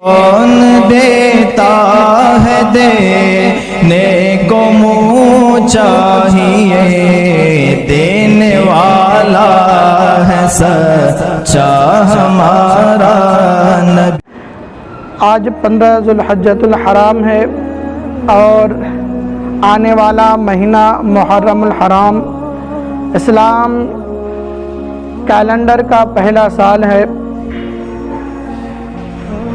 کون دیتا ہے دینے کو منہ چاہیے، دینے والا ہے سچا ہمارا نبی۔ آج 15 ذوالحجۃ الحرام ہے اور آنے والا مہینہ محرم الحرام اسلام کیلنڈر کا پہلا سال ہے۔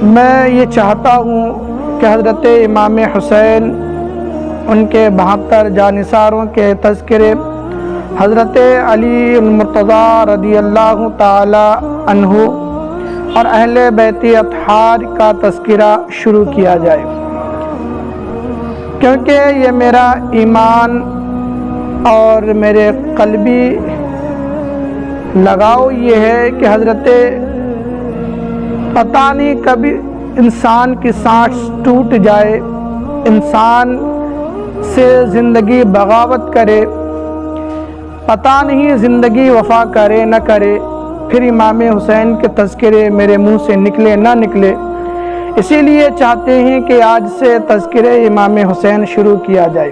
میں یہ چاہتا ہوں کہ حضرت امام حسین، ان کے 72 جانثاروں کے تذکرے، حضرت علی المرتضیٰ رضی اللہ تعالی عنہ اور اہل بیت اطہار کا تذکرہ شروع کیا جائے، کیونکہ یہ میرا ایمان اور میرے قلبی لگاؤ یہ ہے کہ حضرت پتہ نہیں کبھی انسان کی سانس ٹوٹ جائے، انسان سے زندگی بغاوت کرے، پتہ نہیں زندگی وفا کرے نہ کرے، پھر امام حسین کے تذکرے میرے منہ سے نکلے نہ نکلے۔ اسی لیے چاہتے ہیں کہ آج سے تذکرے امام حسین شروع کیا جائے۔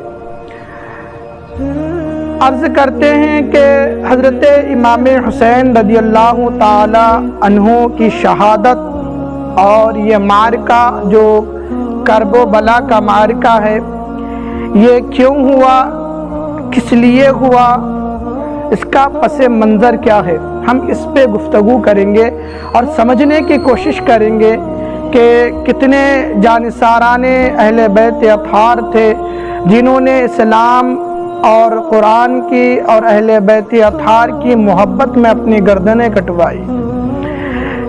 عرض کرتے ہیں کہ حضرت امام حسین رضی اللہ تعالی عنہ کی شہادت اور یہ معرکہ جو کرب و بلا کا معرکہ ہے، یہ کیوں ہوا، کس لیے ہوا، اس کا پس منظر کیا ہے، ہم اس پہ گفتگو کریں گے اور سمجھنے کی کوشش کریں گے کہ کتنے جانثاران اہل بیت اطہار تھے جنہوں نے اسلام اور قرآن کی اور اہل بیت اطہار کی محبت میں اپنی گردنیں کٹوائی۔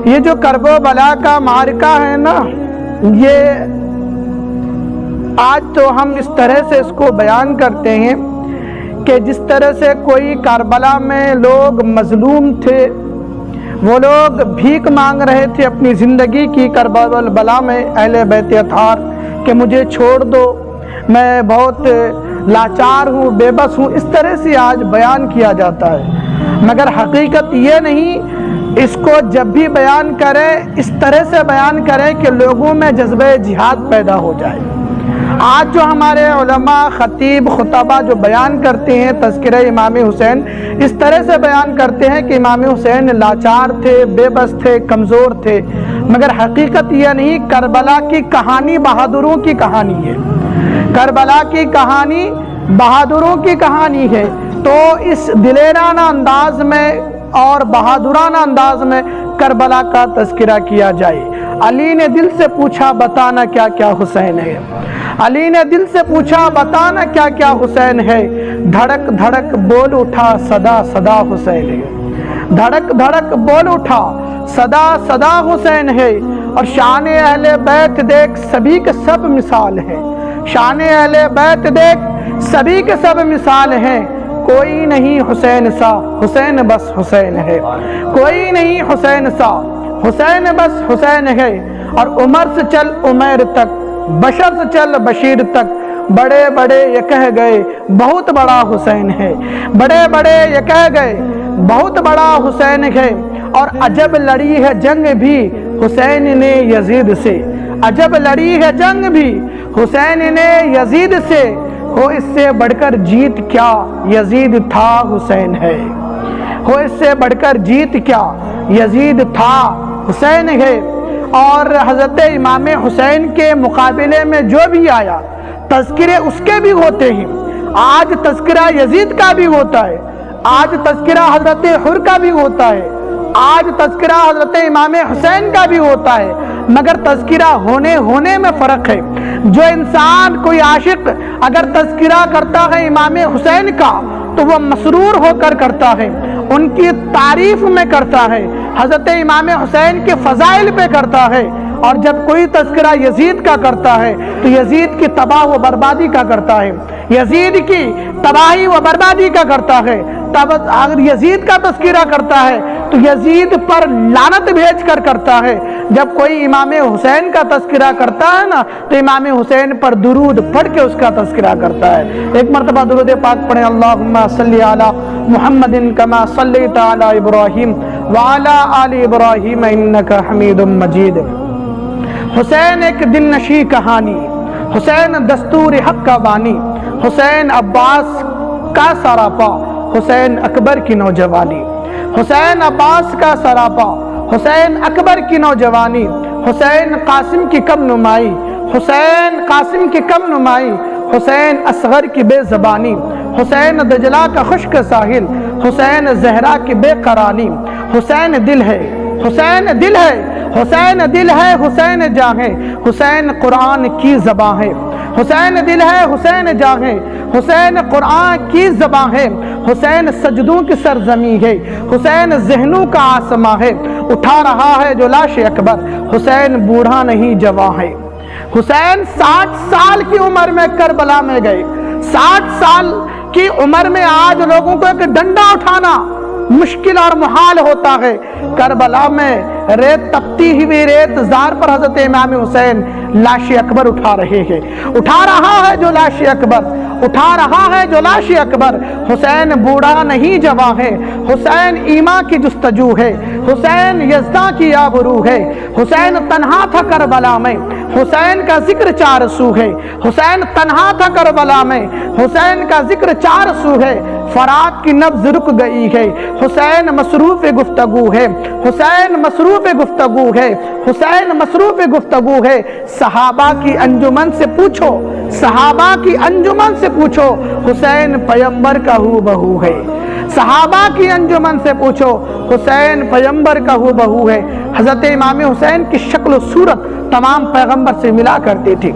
یہ جو کرب و بلا کا معرکہ ہے نا، یہ آج تو ہم اس طرح سے اس کو بیان کرتے ہیں کہ جس طرح سے کوئی کربلا میں لوگ مظلوم تھے، وہ لوگ بھیک مانگ رہے تھے اپنی زندگی کی کرب و بلا میں اہل بیت اطہار کہ مجھے چھوڑ دو، میں بہت لاچار ہوں، بے بس ہوں، اس طرح سے آج بیان کیا جاتا ہے، مگر حقیقت یہ نہیں۔ اس کو جب بھی بیان کرے اس طرح سے بیان کرے کہ لوگوں میں جذبہ جہاد پیدا ہو جائے۔ آج جو ہمارے علماء، خطیب، خطبہ جو بیان کرتے ہیں تذکرہ امام حسین، اس طرح سے بیان کرتے ہیں کہ امام حسین لاچار تھے، بے بس تھے، کمزور تھے، مگر حقیقت یہ نہیں۔ کربلا کی کہانی بہادروں کی کہانی ہے، کربلا کی کہانی بہادروں کی کہانی ہے، تو اس دلیرانہ انداز میں اور بہادرانہ انداز میں کربلا کا تذکرہ کیا جائے۔ علی نے دل سے پوچھا بتانا کیا کیا حسین ہے، علی نے دل سے پوچھا بتانا کیا کیا حسین ہے، دھڑک دھڑک بول اٹھا صدا صدا حسین ہے، دھڑک دھڑک بول اٹھا صدا صدا حسین ہے۔ اور شان اہل بیت دیکھ سبھی کے سب مثال ہیں، شان اہل بیت دیکھ سبھی کے سب مثال ہیں، کوئی نہیں حسین سا، حسین بس حسین ہے، کوئی نہیں حسین سا، حسین بس حسین ہے۔ اور عمر سے چل عمیر تک، بشر سے چل بشیر تک، بڑے بڑے یہ کہہ گئے بہت بڑا حسین ہے، بڑے بڑے یہ کہہ گئے بہت بڑا حسین ہے۔ اور عجب لڑی ہے جنگ بھی حسین نے یزید سے، عجب لڑی ہے جنگ بھی حسین نے یزید سے، ہو اس سے بڑھ کر جیت کیا یزید تھا حسین ہے، ہو اس سے بڑھ کر جیت کیا یزید تھا حسین ہے۔ اور حضرت امام حسین کے مقابلے میں جو بھی آیا تذکرے اس کے بھی ہوتے ہیں۔ آج تذکرہ یزید کا بھی ہوتا ہے، آج تذکرہ حضرت حر کا بھی ہوتا ہے، آج تذکرہ حضرت امام حسین کا بھی ہوتا ہے، مگر تذکرہ ہونے میں فرق ہے۔ جو انسان، کوئی عاشق اگر تذکرہ کرتا ہے امام حسین کا تو وہ مسرور ہو کر کرتا ہے، ان کی تعریف میں کرتا ہے، حضرت امام حسین کے فضائل پہ کرتا ہے۔ اور جب کوئی تذکرہ یزید کا کرتا ہے تو یزید کی تباہ و بربادی کا کرتا ہے، یزید کی تباہی و بربادی کا کرتا ہے۔ تب اگر یزید کا تذکرہ کرتا ہے تو یزید پر لعنت بھیج کر کرتا ہے، جب کوئی امام حسین کا تذکرہ کرتا ہے نا تو امام حسین پر درود پڑھ کے اس کا تذکرہ کرتا ہے۔ ایک مرتبہ درود پاک پڑھیں، اللہم صلی علی محمد کما صلیت علی ابراہیم وعلی آل ابراہیم انک حمید مجید۔ حسین ایک دل نشی کہانی، حسین دستور حق کا بانی، حسین عباس کا سراپا، حسین اکبر کی نوجوانی، حسین عباس کا سراپا، حسین اکبر کی نوجوانی، حسین قاسم کی کم نمائی، حسین قاسم کی کم نمائی، حسین اصغر کی بے زبانی، حسین دجلہ کا خشک ساحل، حسین زہرا کی بے قرانی، حسین دل ہے، حسین دل ہے، حسین دل ہے، حسین جاں ہے، حسین قرآن کی زباں ہے، حسین دل ہے، حسین جاں ہے، حسین قرآن کی زباں ہے، حسین سجدوں کی سرزمین ہے، حسین ذہنوں کا آسماں ہے، اٹھا رہا ہے جو لاش اکبر، حسین بوڑھا نہیں جوان ہے۔ حسین 60 سال کی عمر میں کربلا میں گئے، 60 سال کی عمر میں آج لوگوں کو ایک ڈنڈا اٹھانا مشکل اور محال ہوتا ہے۔ کربلا میں ریت تپتی ہوئی ریت زار پر حضرت امام حسین لاش اکبر اٹھا رہے ہیں، اٹھا رہا ہے جو لاش اکبر، اٹھا رہا ہے جو لاش اکبر، حسین بوڑھا نہیں جوان ہے، حسین ایمان کی جستجو ہے، حسین یزداں کی آبرو ہے، حسین تنہا تھا کربلا میں، حسین کا ذکر 4 سو ہے، حسین تنہا تھا کربلا میں، حسین کا ذکر 4 سو ہے، فرات کی نبض رک گئی ہے، حسین مصروف گفتگو ہے، حسین مصروف گفتگو ہے، حسین مصروف گفتگو ہے، صحابہ کی انجمن سے پوچھو، صحابہ کی انجمن سے پوچھو، حسین پیغمبر کا ہو بہو ہے، صحابہ کی انجمن سے پوچھو، حسین پیغمبر کا ہو بہو ہے۔ حضرت امام حسین کی شکل و صورت تمام پیغمبر سے ملا کرتی تھی،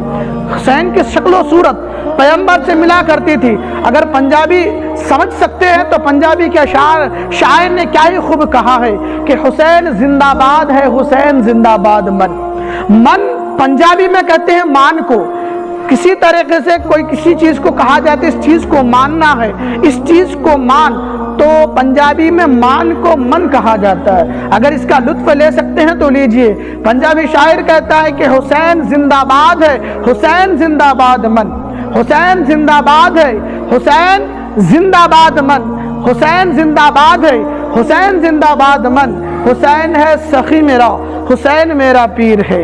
حسین کی شکل و صورت پیغمبر سے ملا کرتی تھی۔ اگر پنجابی سمجھ سکتے ہیں تو پنجابی کے شاعر نے کیا ہی خوب کہا ہے کہ حسین زندہ باد ہے، حسین زندہ باد من، من پنجابی میں کہتے ہیں مان کو، کسی طریقے سے کوئی کسی چیز کو کہا جاتا ہے اس چیز کو ماننا ہے، اس چیز کو مان، تو پنجابی میں مان کو من کہا جاتا ہے۔ اگر اس کا لطف لے سکتے ہیں تو لیجئے۔ پنجابی شاعر کہتا ہے کہ حسین زندہ باد ہے، حسین زندہ باد من، حسین زندہ باد ہے، حسین زندہ باد من، حسین زندہ باد ہے، حسین زندہ باد من، حسین ہے سخی میرا، حسین میرا پیر ہے،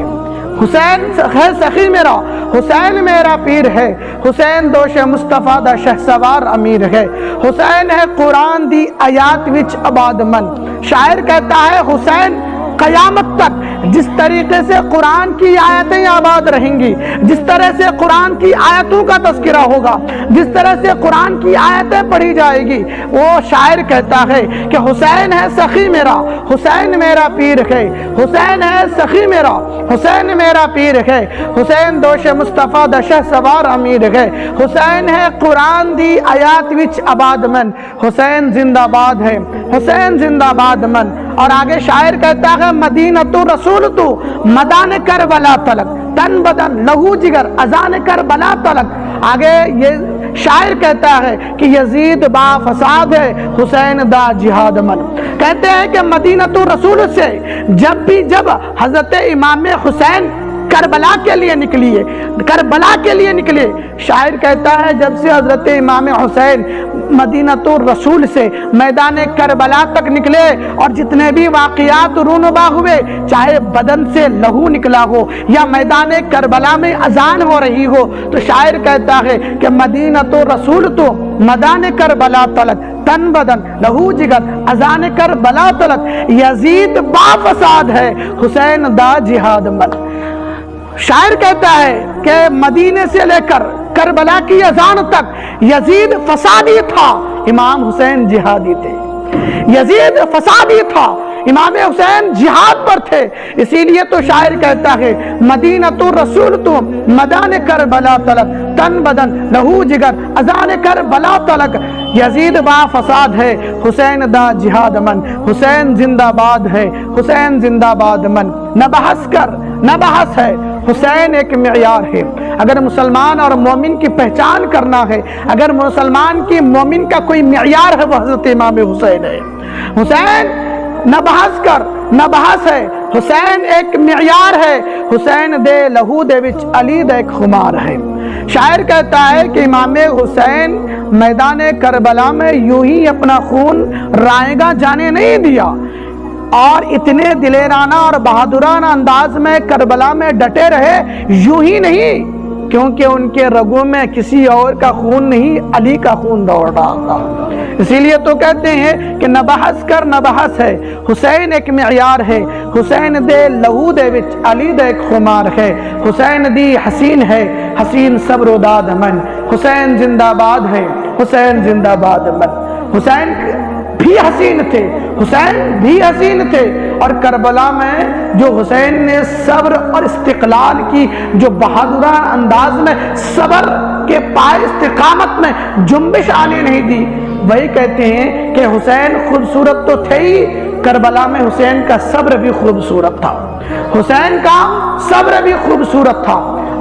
حسین ہے سخی میرا، حسین میرا پیر ہے، حسین دوش مصطفیٰ دا شہ سوار امیر ہے، حسین ہے قرآن دی آیات وچ آباد من۔ شاعر کہتا ہے حسین قیامت تک جس طریقے سے قرآن کی آیتیں آباد رہیں گی، جس طرح سے قرآن کی آیتوں کا تذکرہ ہوگا، جس طرح سے قرآن کی آیتیں پڑھی جائے گی، وہ شاعر کہتا ہے کہ حسین ہے سخی میرا، حسین میرا پیر ہے، حسین ہے سخی میرا، حسین میرا پیر ہے، حسین دوش مصطفیٰ دا شہ سوار امیر ہے، حسین ہے قرآن دی آیات وچ آباد من، حسین زندہ باد ہے، حسین زندہ باد من۔ اور آگے شاعر کہتا ہے مدینہ تو رسول تو مدان کربلا تلک، تن بدن لہو جگر اذان کربلا تلک۔ آگے یہ شاعر کہتا ہے کہ یزید با فساد ہے، حسین دا جہاد من۔ کہتے ہیں کہ مدینہ تو رسول سے جب حضرت امام حسین کربلا کے لیے نکلیے، کربلا کے لیے نکلے، شاعر کہتا ہے جب سے حضرت امام حسین مدینہ الرسول سے میدان کربلا تک نکلے اور جتنے بھی واقعات رونما ہوئے، چاہے بدن سے لہو نکلا ہو یا میدان کربلا میں اذان ہو رہی ہو، تو شاعر کہتا ہے کہ مدینہ الرسول تو میدان کربلا تلک، تن بدن لہو جگر اذان کربلا تلک، یزید با فساد ہے، حسین دا جہاد من۔ شاعر کہتا ہے کہ مدینے سے لے کر کربلا کی اذان تک یزید فسادی تھا، امام حسین جہادی تھے، یزید فسادی تھا، امام حسین جہاد پر تھے۔ اسی لیے تو شاعر کہتا ہے مدینہ الرسول تو میدان کربلا تلک، تن بدن لہو جگر اذان کربلا تلک، یزید با فساد ہے، حسین دا جہاد من، حسین زندہ باد ہے، حسین زندہ باد من۔ نہ بحث کر، نہ بحث ہے، حسین ایک معیار ہے۔ اگر مسلمان اور مومن کی پہچان کرنا ہے، اگر مسلمان کی مومن کا کوئی معیار ہے، وہ حضرت امام حسین ہے۔ حسین نہ بحث کر، نہ بحث ہے، حسین ایک معیار ہے، حسین دے لہو دے وچ علی دے ایک خمار ہے۔ شاعر کہتا ہے کہ امام حسین میدان کربلا میں یوں ہی اپنا خون رائے گاہ جانے نہیں دیا، اور اتنے دلیرانہ اور بہادرانہ انداز میں کربلا میں ڈٹے رہے، یوں ہی نہیں، کیونکہ ان کے رگوں میں کسی اور کا خون نہیں، علی کا خون دوڑ رہا تھا۔ اسی لیے تو کہتے ہیں کہ نہ بحث کر نہ بحث ہے، حسین ایک معیار ہے، حسین دے لہو دے وچ علی دا ایک خمار ہے، حسین دی حسین ہے، حسین صبر و داد من، حسین زندہ باد ہے، حسین زندہ باد من۔ حسین بھی حسین تھے، حسین بھی حسین تھے، اور کربلا میں جو حسین نے صبر اور استقلال کی، جو بہادرانہ انداز میں صبر کے پائے استقامت میں جنبش آنے نہیں دی، وہی کہتے ہیں کہ حسین خوبصورت تو تھے ہی، کربلا میں حسین کا صبر بھی خوبصورت تھا، حسین کا صبر بھی خوبصورت تھا۔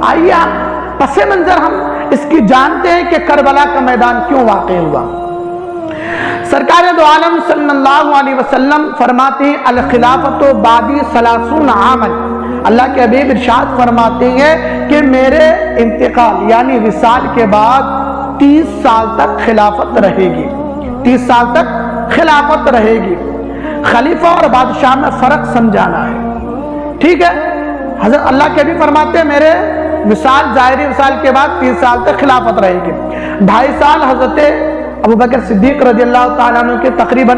آئیے آپ پس منظر ہم اس کی جانتے ہیں کہ کربلا کا میدان کیوں واقع ہوا۔ سرکار دو عالم صلی اللہ علیہ وسلم فرماتے ہیں الخلافت بعدی 30 عاما، اللہ کے حبیب ارشاد فرماتے ہیں کہ میرے انتقال یعنی وصال کے بعد 30 سال تک خلافت رہے گی، 30 سال تک خلافت رہے گی۔ خلیفہ اور بادشاہ میں فرق سمجھانا ہے، ٹھیک ہے؟ حضرت اللہ کے بھی فرماتے ہیں میرے وصال، ظاہری وصال کے بعد 30 سال تک خلافت رہے گی۔ 2.5 سال حضرت ابوبکر صدیق رضی اللہ تعالیٰ عنہ کے تقریباً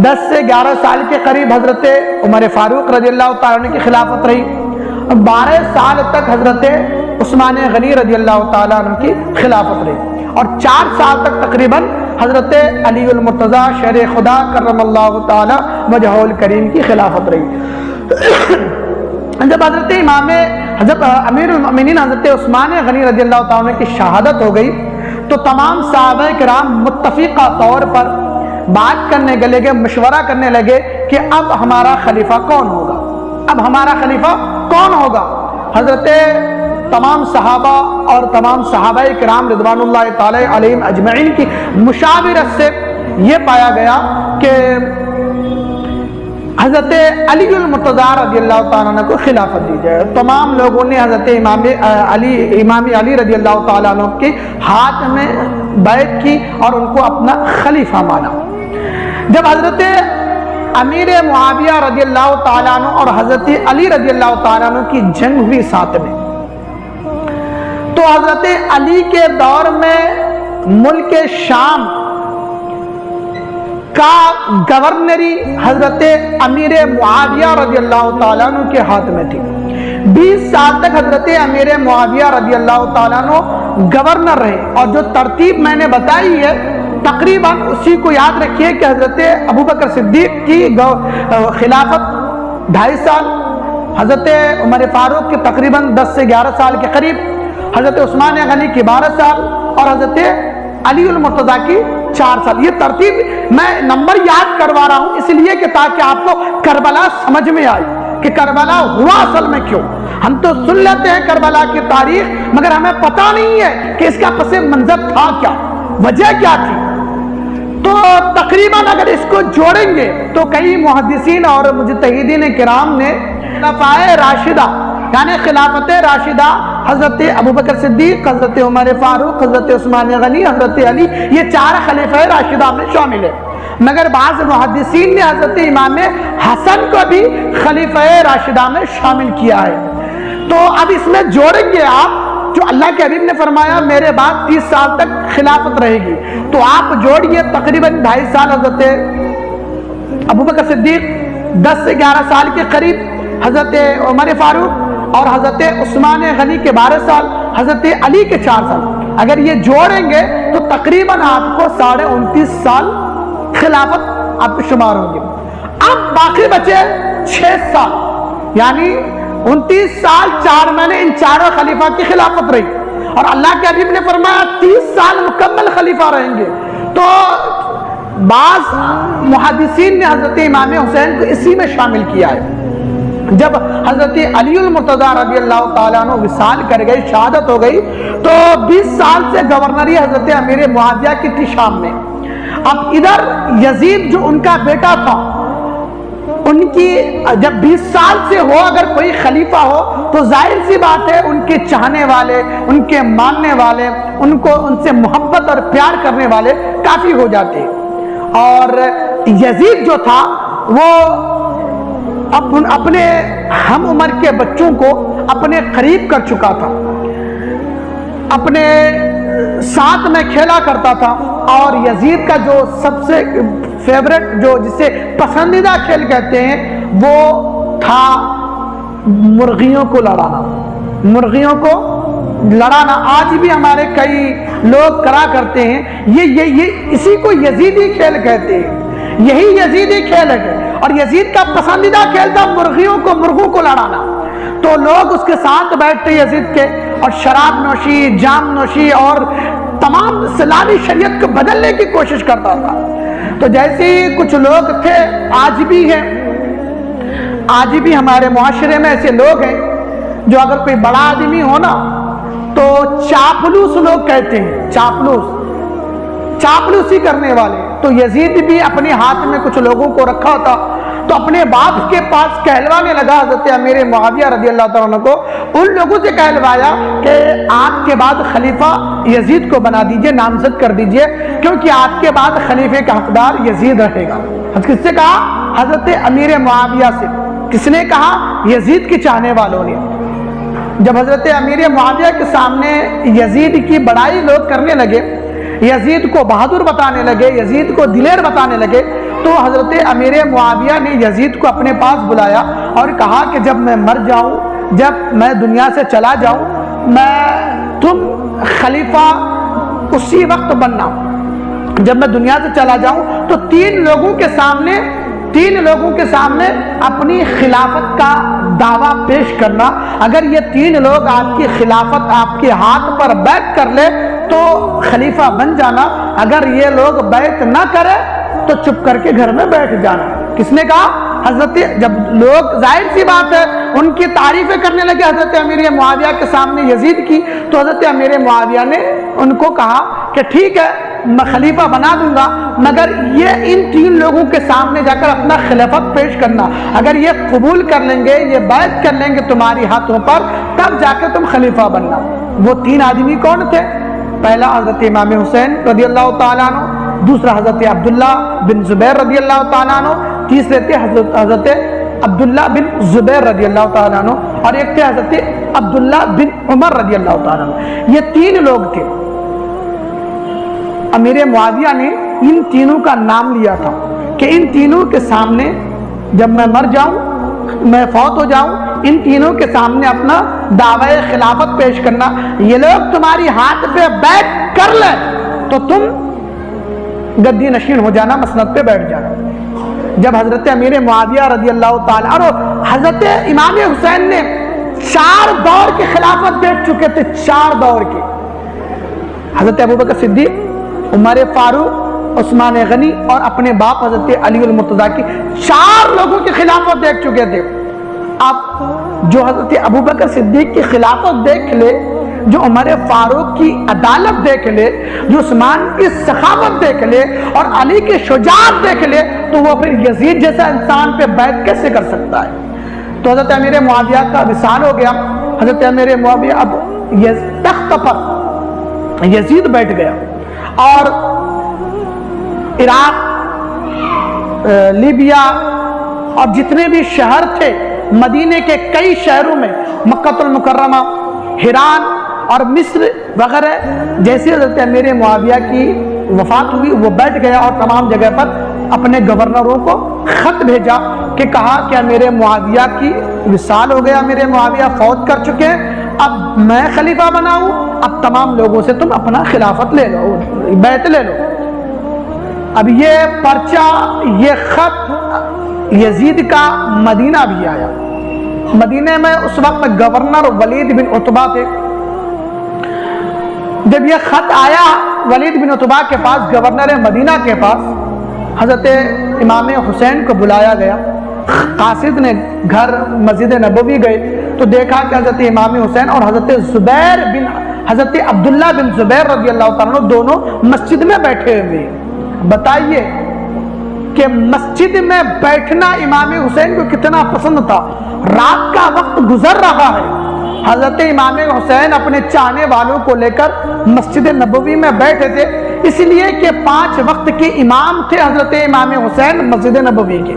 10 سے 11 سال کے قریب حضرت عمر فاروق رضی اللہ تعالیٰ عنہ کی خلافت رہی، 12 سال تک حضرت عثمان غنی رضی اللہ تعالیٰ عنہ کی خلافت رہی، اور 4 سال تک تقریباً حضرت علی المرتضیٰ شیر خدا کرم اللہ تعالیٰ وجہہ الکریم کی خلافت رہی۔ جب حضرت امیر المؤمنین حضرت عثمان غنی رضی اللہ تعالیٰ عنہ کی شہادت ہو گئی تو تمام صحابہ کرام متفقہ طور پر بات کرنے لگے، مشورہ کرنے لگے کہ اب ہمارا خلیفہ کون ہوگا، اب ہمارا خلیفہ کون ہوگا۔ حضرت تمام صحابہ اور تمام صحابہ کرام رضوان اللہ تعالی علیہم اجمعین کی مشاورت سے یہ پایا گیا کہ حضرت علی المرتضیٰ رضی اللہ تعالیٰ عنہ کو خلافت دی جائے۔ تمام لوگوں نے حضرت امام علی رضی اللہ تعالیٰ عنہ کے ہاتھ میں بیعت کی اور ان کو اپنا خلیفہ مانا۔ جب حضرت امیر معاویہ رضی اللہ تعالیٰ عنہ اور حضرت علی رضی اللہ تعالیٰ عنہ کی جنگ ہوئی ساتھ میں، تو حضرت علی کے دور میں ملک شام کا گورنری حضرت امیر معاویہ رضی اللہ تعالیٰ عنہ کے ہاتھ میں تھی۔ 20 سال تک حضرت امیر معاویہ رضی اللہ تعالیٰ عنہ گورنر رہے، اور جو ترتیب میں نے بتائی ہے تقریباً اسی کو یاد رکھیے کہ حضرت ابوبکر صدیق کی خلافت 2.5 سال، حضرت عمر فاروق کی تقریباً 10 سے 11 سال کے قریب، حضرت عثمان غنی کی 12 سال، اور حضرت علی المرتضیٰ کی 4 سال۔ یہ ترتیب میں نمبر یاد کروا رہا ہوں اس لیے کہ تاکہ آپ کو کربلا سمجھ میں آئے کہ کربلا ہوا اصل میں کیوں۔ ہم تو سن لیتے ہیں کربلا کی تاریخ، مگر ہمیں پتہ نہیں ہے کہ اس کا پس منظر تھا کیا، وجہ کیا تھی۔ تو تقریباً اگر اس کو جوڑیں گے تو کئی محدثین اور مجتہدین کرام نے خلفائے راشدہ یعنی خلافت راشدہ حضرت ابوبکر صدیق، حضرت عمر فاروق، حضرت عثمان غنی، حضرت علی، یہ 4 خلیفہ راشدہ میں شامل ہے، مگر بعض محدثین نے حضرت امام حسن کو بھی خلیفہ راشدہ میں شامل کیا ہے۔ تو اب اس میں جوڑیں گے آپ، جو اللہ کے حبیب نے فرمایا میرے بعد 30 سال تک خلافت رہے گی، تو آپ جوڑیے تقریباً 2.5 سال حضرت ابوبکر صدیق، 10 سے 11 سال کے قریب حضرت عمر فاروق، اور حضرت عثمان غنی کے 12 سال، حضرت علی کے 4 سال، اگر یہ جوڑیں گے تو تقریباً آپ کو 29.5 سال خلافت آپ کو شمار ہوگی۔ اب باقی بچے 6 سال، یعنی 29 سال 4 مہینے ان 4 خلیفہ کی خلافت رہی، اور اللہ کے حبیب نے فرمایا 30 سال مکمل خلیفہ رہیں گے۔ تو بعض محدثین نے حضرت امام حسین کو اسی میں شامل کیا ہے۔ جب حضرت علی المرتضیٰ رضی اللہ تعالیٰ عنہ وصال کر گئی، شہادت ہو گئی، تو 20 سال سے گورنری حضرت امیر معاویہ کی تھی شام میں۔ اب ادھر یزید جو ان کا بیٹا تھا، ان کی جب 20 سال سے ہو اگر کوئی خلیفہ ہو تو ظاہر سی بات ہے ان کے چاہنے والے، ان کے ماننے والے، ان سے محبت اور پیار کرنے والے کافی ہو جاتے، اور یزید جو تھا وہ اپنے ہم عمر کے بچوں کو اپنے قریب کر چکا تھا، اپنے ساتھ میں کھیلا کرتا تھا، اور یزید کا جو سب سے فیورٹ، جو جسے پسندیدہ کھیل کہتے ہیں، وہ تھا مرغیوں کو لڑانا، مرغیوں کو لڑانا۔ آج بھی ہمارے کئی لوگ کرا کرتے ہیں، یہ اسی کو یزیدی کھیل کہتے ہیں، یہی یزیدی کھیل ہے، اور یزید کا پسندیدہ کھیل تھا مرغوں کو لڑانا۔ تو لوگ اس کے ساتھ بیٹھتے یزید کے، اور شراب نوشی، جام نوشی اور تمام اسلامی شریعت کو بدلنے کی کوشش کرتا تھا۔ تو جیسے ہی کچھ لوگ تھے، آج بھی ہیں، آج بھی ہمارے معاشرے میں ایسے لوگ ہیں جو اگر کوئی بڑا آدمی ہو نا تو چاپلوس لوگ کہتے ہیں، چاپلوسی کرنے والے۔ تو یزید بھی اپنے ہاتھ میں کچھ لوگوں کو رکھا تھا، تو اپنے باپ کے پاس کہلوانے لگا حضرت امیر معاویہ رضی اللہ تعالیٰ عنہ کو، ان لوگوں سے کہلوایا کہ آپ کے بعد خلیفہ یزید کو بنا دیجئے، نامزد کر دیجئے، کیونکہ آپ کے بعد خلیفے کا حقدار یزید رہے گا۔ کس سے کہا؟ حضرت امیر معاویہ سے۔ کس نے کہا؟ یزید کے چاہنے والوں نے۔ جب حضرت امیر معاویہ کے سامنے یزید کی بڑائی لوگ کرنے لگے، یزید کو بہادر بتانے لگے، یزید کو دلیر بتانے لگے، تو حضرت امیر معاویہ نے یزید کو اپنے پاس بلایا اور کہا کہ جب میں مر جاؤں، جب میں دنیا سے چلا جاؤں، تم خلیفہ اسی وقت بننا، جب میں دنیا سے چلا جاؤں تو تین لوگوں کے سامنے اپنی خلافت کا دعویٰ پیش کرنا۔ اگر یہ تین لوگ آپ کی خلافت آپ کے ہاتھ پر بیعت کر لے تو خلیفہ بن جانا، اگر یہ لوگ بیعت نہ کرے تو چپ کر کے گھر میں بیٹھ جانا۔ کس نے کہا؟ حضرت، جب لوگ ظاہر سی بات ہے ان کی تعریفیں کرنے لگے حضرت امیر معاویہ کے سامنے یزید کی، تو حضرت امیر معاویہ نے ان کو کہا کہ ٹھیک ہے میں خلیفہ بنا دوں گا، مگر یہ ان تین لوگوں کے سامنے جا کر اپنا خلافت پیش کرنا، اگر یہ قبول کر لیں گے، یہ بیعت کر لیں گے تمہاری ہاتھوں پر، تب جا کے تم خلیفہ بننا۔ وہ تین آدمی کون تھے؟ پہلا حضرت امام حسین رضی اللہ تعالیٰ عنہ، دوسرا حضرت عبداللہ بن زبیر رضی اللہ تعالیٰ عنہ، تیسرے تھے حضرت عبداللہ بن زبیر رضی اللہ تعالیٰ عنہ، اور ایک تھے حضرت عبداللہ بن عمر رضی اللہ تعالیٰ عنہ۔ یہ تین لوگ تھے۔ امیر معاویہ نے ان تینوں کا نام لیا تھا کہ ان تینوں کے سامنے جب میں مر جاؤں، میں فوت ہو جاؤں، ان تینوں کے سامنے اپنا دعوی خلافت پیش کرنا، یہ لوگ تمہاری ہاتھ پہ بیعت کر لیں تو تم گدی نشین ہو جانا، مسند پہ بیٹھ جانا۔ جب حضرت امیر معاویہ رضی اللہ تعالیٰ اور حضرت امام حسین نے 4 دور کی خلافت دیکھ چکے تھے، 4 دور کی، حضرت ابوبکر صدیق، عمر فاروق، عثمان غنی اور اپنے باپ حضرت علی المرتضیٰ کی 4 لوگوں کی خلافت دیکھ چکے تھے۔ اب جو حضرت ابوبکر صدیق کی خلافت دیکھ لے، جو عمر فاروق کی عدالت دیکھ لے، جو عثمان کی سخاوت دیکھ لے اور علی کی شجاعت دیکھ لے، تو وہ پھر یزید جیسا انسان پہ بیعت کیسے کر سکتا ہے؟ تو حضرت امیر معاویہ کا وصال ہو گیا۔ حضرت امیر معاویہ اب تخت پر یزید بیٹھ گیا، اور عراق، لیبیا اور جتنے بھی شہر تھے، مدینے کے کئی شہروں میں، مکہ المکرمہ، ہیران اور مصر وغیرہ، جیسے حضرت امیر معاویہ کی وفات ہوئی وہ بیٹھ گیا، اور تمام جگہ پر اپنے گورنروں کو خط بھیجا کہ کہا کہ امیر معاویہ کی وصال ہو گیا، امیر معاویہ فوت کر چکے ہیں، اب میں خلیفہ بناؤں، اب تمام لوگوں سے تم اپنا خلافت لے لو، بیعت لے لو۔ اب یہ پرچہ، یہ خط یزید کا مدینہ بھی آیا۔ مدینہ میں اس وقت گورنر ولید بن عتبہ تھے۔ جب یہ خط آیا ولید بن عتبہ کے پاس، گورنر مدینہ کے پاس، حضرت امام حسین کو بلایا گیا۔ قاصد نے گھر مسجد نبوی گئے تو دیکھا کہ حضرت امام حسین اور حضرت عبداللہ بن زبیر رضی اللہ تعالیٰ عنہ دونوں مسجد میں بیٹھے ہوئے۔ بتائیے کہ مسجد میں بیٹھنا امام حسین کو کتنا پسند تھا۔ رات کا وقت گزر رہا ہے، حضرت امام حسین اپنے چاہنے والوں کو لے کر مسجد نبوی میں بیٹھے تھے، اس لیے کہ 5 وقت کے امام تھے حضرت امام حسین مسجد نبوی کے۔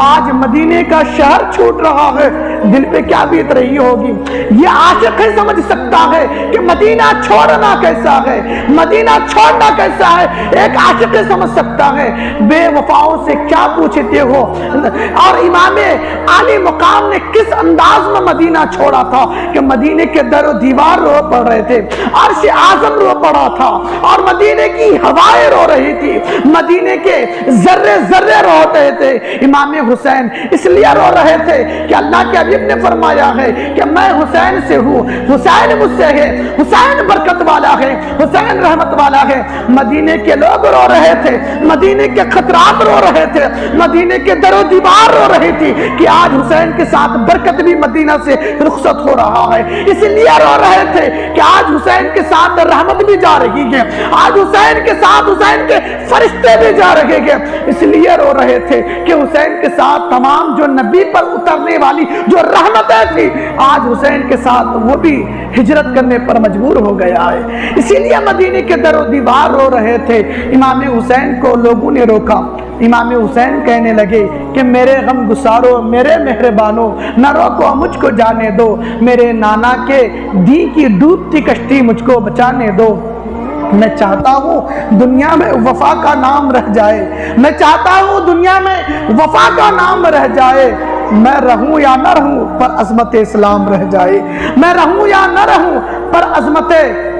آج مدینے کا شہر چھوٹ رہا ہے، دل پہ کیا بیت رہی ہوگی؟ یہ عاشق ہی سمجھ سکتا ہے کہ مدینہ چھوڑنا کیسا ہے، مدینہ چھوڑنا کیسا ہے۔ ایک عاشق ہی سمجھ سکتا ہے۔ بے وفاؤں سے کیا پوچھتے ہو؟ اور امام عالی مقام نے کس انداز میں مدینہ چھوڑا تھا کہ مدینے کے در و دیوار رو پڑ رہے تھے، عرش اعظم رو پڑا تھا، اور مدینے کی ہوائیں رو رہی تھی، مدینے کے ذرے ذرے رو رہے تھے۔ امام حسین اس لیے رو رہے تھے کہ اللہ کے حبیب نے فرمایا ہے کہ میں حسین سے ہوں، حسین مجھ سے ہے، حسین برکت والا ہے، حسین رحمت والا ہے۔ مدینے کے لوگ رو رہے تھے، مدینے کے خطرات رو رہے تھے، مدینے کے در و دیوار رو رہی تھی کہ آج حسین کے ساتھ برکت بھی مدینہ سے رخصت ہو رہا ہے۔ اس لیے رو رہے تھے کہ آج حسین کے ساتھ رحمت بھی جا رہی ہے، آج حسین کے ساتھ حسین کے فرشتے بھی جا رہے ہیں۔ اس لیے رو رہے تھے کہ حسین کے ساتھ تمام جو نبی پر اترنے والی جو رحمتیں تھی، آج حسین کے ساتھ وہ بھی ہجرت کرنے پر مجبور ہو گیا ہے۔ اسی لیے مدینے کے در و دیوار رو رہے تھے۔ امام حسین کو لوگوں نے روکا۔ امام حسین کہنے لگے کہ میرے غم گسارو، میرے مہربانو، نہ روکو، مجھ کو جانے دو، میرے نانا کے دین کی ڈوبتی کشتی مجھ کو بچانے دو۔ میں چاہتا ہوں دنیا میں وفا کا نام رہ جائے، میں چاہتا ہوں دنیا میں وفا کا نام رہ جائے، میں رہوں یا نہ رہوں پر عظمت اسلام رہ جائے، میں رہوں یا نہ رہوں پر عظمت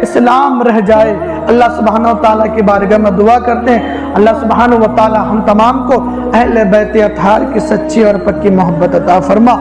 اسلام رہ جائے۔ اللہ سبحانہ وتعالیٰ کی بارگاہ میں دعا کرتے ہیں، اللہ سبحانہ وتعالیٰ ہم تمام کو اہل بیت اطہار کی سچی اور پکی محبت عطا فرما۔